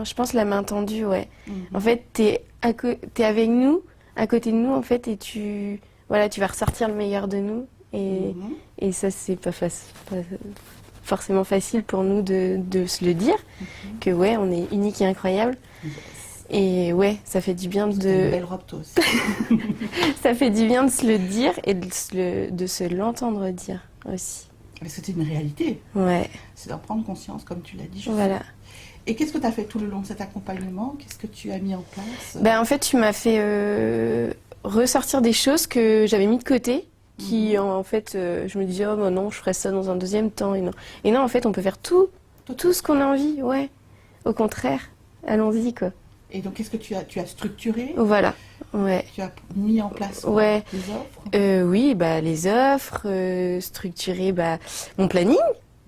je pense la main tendue, ouais. En fait, t'es avec nous, à côté de nous, en fait, et tu vas ressortir le meilleur de nous. Et ça, c'est pas forcément facile pour nous de se le dire, que ouais, on est unique et incroyable. Et ouais, ça fait du bien Une belle robe, toi aussi. ça fait du bien de se le dire et de se l'entendre dire aussi. Mais c'était une réalité. Ouais. C'est d'en prendre conscience, comme tu l'as dit. Voilà. Et qu'est-ce que tu as fait tout le long de cet accompagnement? Qu'est-ce que tu as mis en place? En fait, tu m'as fait ressortir des choses que j'avais mis de côté, qui en fait, je me disais, oh ben non, je ferai ça dans un deuxième temps. Et non, en fait, on peut faire tout ce qu'on a envie, ouais. Au contraire, allons-y, quoi. Et donc, qu'est-ce que tu as structuré? Voilà, ouais. Tu as mis en place ouais. Les offres? Oui, les offres, structurer mon planning,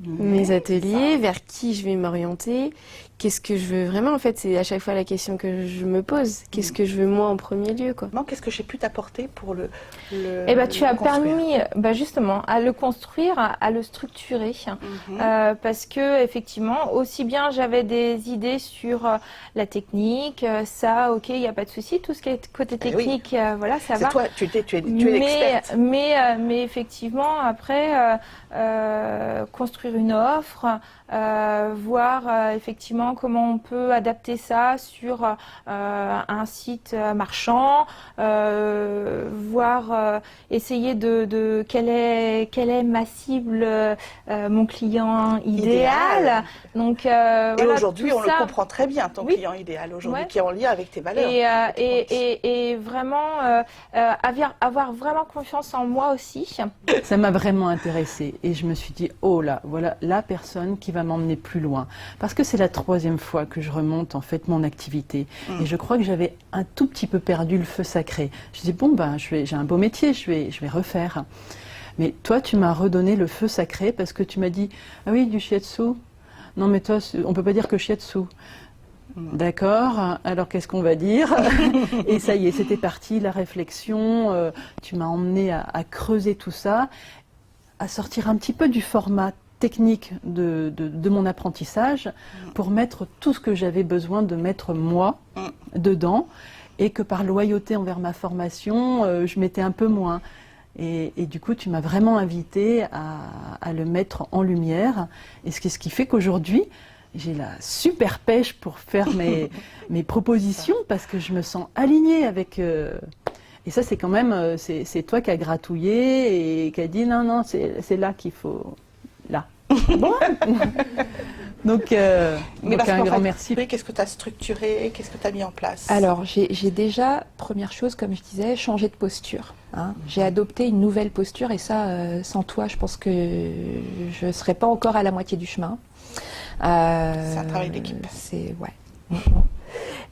mes ateliers, vers qui je vais m'orienter, qu'est-ce que je veux vraiment. En fait, c'est à chaque fois la question que je me pose. Qu'est-ce que je veux moi en premier lieu, quoi. Qu'est-ce que j'ai pu t'apporter pour le tu as permis justement à le construire, à le structurer, parce que effectivement, aussi bien j'avais des idées sur la technique, ça, ok, il n'y a pas de souci, tout ce qui est côté technique, voilà, ça va. Toi, tu es l'experte. Mais effectivement, après, construire une offre, voir effectivement comment on peut adapter ça sur un site marchand, voir essayer de quelle est ma cible, mon client idéal. Donc, et aujourd'hui, on le comprend très bien, ton client idéal aujourd'hui, qui est en lien avec tes valeurs. Et vraiment avoir vraiment confiance en moi aussi. Ça m'a vraiment intéressée et je me suis dit, oh là, voilà la personne qui va m'emmener plus loin. Parce que c'est la 3e fois que je remonte en fait mon activité. Et je crois que j'avais un tout petit peu perdu le feu sacré. Je dis, j'ai un beau métier, je vais refaire. Mais toi, tu m'as redonné le feu sacré parce que tu m'as dit, ah oui, du shiatsu. Non mais toi, on peut pas dire que shiatsu. D'accord, alors qu'est-ce qu'on va dire? Et ça y est, c'était parti, la réflexion, tu m'as emmené à creuser tout ça, à sortir un petit peu du format technique de mon apprentissage pour mettre tout ce que j'avais besoin de mettre moi dedans et que par loyauté envers ma formation, je mettais un peu moins. Et du coup, tu m'as vraiment invité à le mettre en lumière. Et ce qui fait qu'aujourd'hui, j'ai la super pêche pour faire mes propositions parce que je me sens alignée avec... Et ça, c'est quand même, c'est toi qui as gratouillé et qui a dit non, c'est là qu'il faut... Là. Bon. Donc un grand merci. Qu'est-ce que tu as structuré? Qu'est-ce que tu as mis en place? Alors, j'ai déjà, première chose, comme je disais, changé de posture. J'ai adopté une nouvelle posture et ça, sans toi, je pense que je ne serais pas encore à la moitié du chemin. C'est un travail d'équipe. Ouais.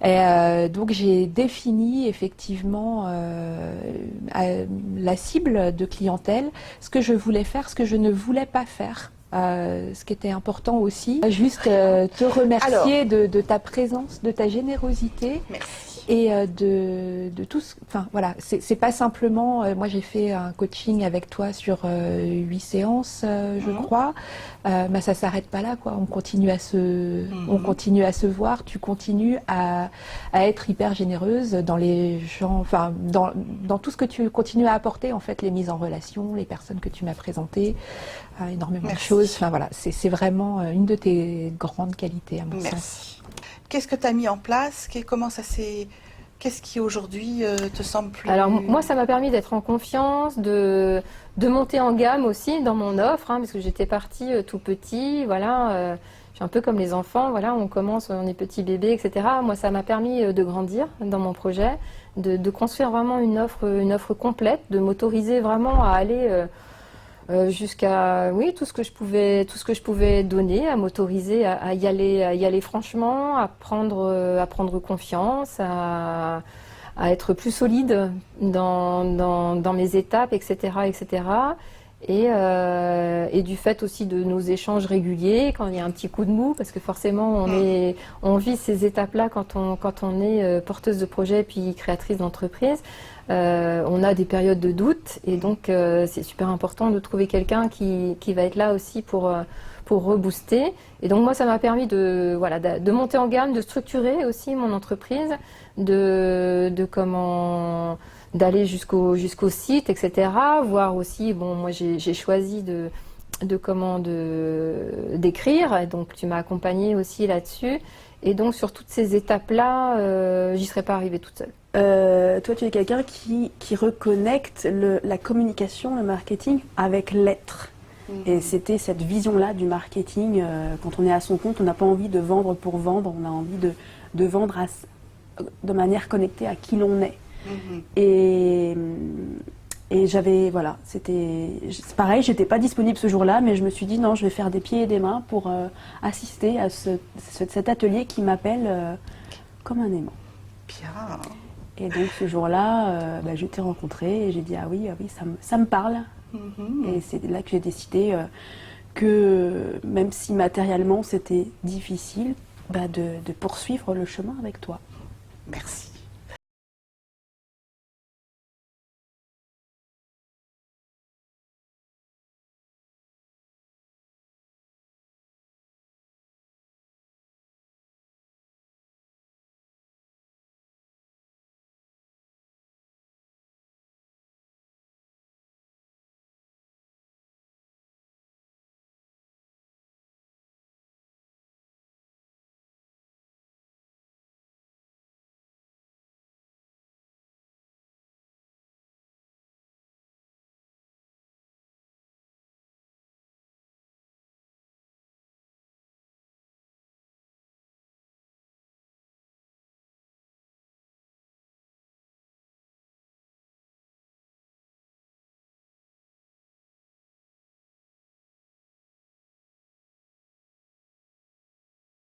Et donc j'ai défini effectivement la cible de clientèle, ce que je voulais faire, ce que je ne voulais pas faire. Ce qui était important aussi. Juste te remercier de ta présence, de ta générosité. Merci. Et de tout ce... Enfin voilà, c'est pas simplement... moi j'ai fait un coaching avec toi sur 8 séances, je crois. Ça s'arrête pas là, quoi. On continue à se voir, tu continues à être hyper généreuse dans les gens... Enfin, dans tout ce que tu continues à apporter, en fait, les mises en relation, les personnes que tu m'as présentées, énormément de choses. Enfin voilà, c'est vraiment une de tes grandes qualités, à mon sens. Qu'est-ce que tu as mis en place? Qu'est-ce qui aujourd'hui te semble plus... Alors moi, ça m'a permis d'être en confiance, de monter en gamme aussi dans mon offre, parce que j'étais partie tout petit, voilà. Je suis un peu comme les enfants, voilà, on commence, on est petit bébé, etc. Moi, ça m'a permis de grandir dans mon projet, de construire vraiment une offre complète, de m'autoriser vraiment à aller... jusqu'à tout ce que je pouvais donner, à m'autoriser à y aller franchement, à prendre confiance, à être plus solide dans mes étapes, etc. Et du fait aussi de nos échanges réguliers, quand il y a un petit coup de mou, parce que forcément on vit ces étapes-là quand on est porteuse de projet puis créatrice d'entreprise. On a des périodes de doute et donc c'est super important de trouver quelqu'un qui va être là aussi pour pour rebooster. Et donc moi, ça m'a permis de monter en gamme, de structurer aussi mon entreprise, d'aller jusqu'au site, etc. Voir aussi, bon, moi j'ai choisi d'écrire, donc tu m'as accompagnée aussi là-dessus. Et donc sur toutes ces étapes-là, j'y serais pas arrivée toute seule. Toi, tu es quelqu'un qui reconnecte la communication, le marketing avec l'être. Et c'était cette vision-là du marketing. Quand on est à son compte, on n'a pas envie de vendre pour vendre, on a envie de vendre de manière connectée à qui l'on est. Et j'avais, voilà, c'est pareil, j'étais pas disponible ce jour-là, mais je me suis dit non, je vais faire des pieds et des mains pour assister à cet atelier qui m'appelle comme un aimant. Bien. Et donc ce jour-là, je t'ai rencontré et j'ai dit ah oui, ça me parle. Et c'est là que j'ai décidé que même si matériellement c'était difficile, de poursuivre le chemin avec toi. Merci.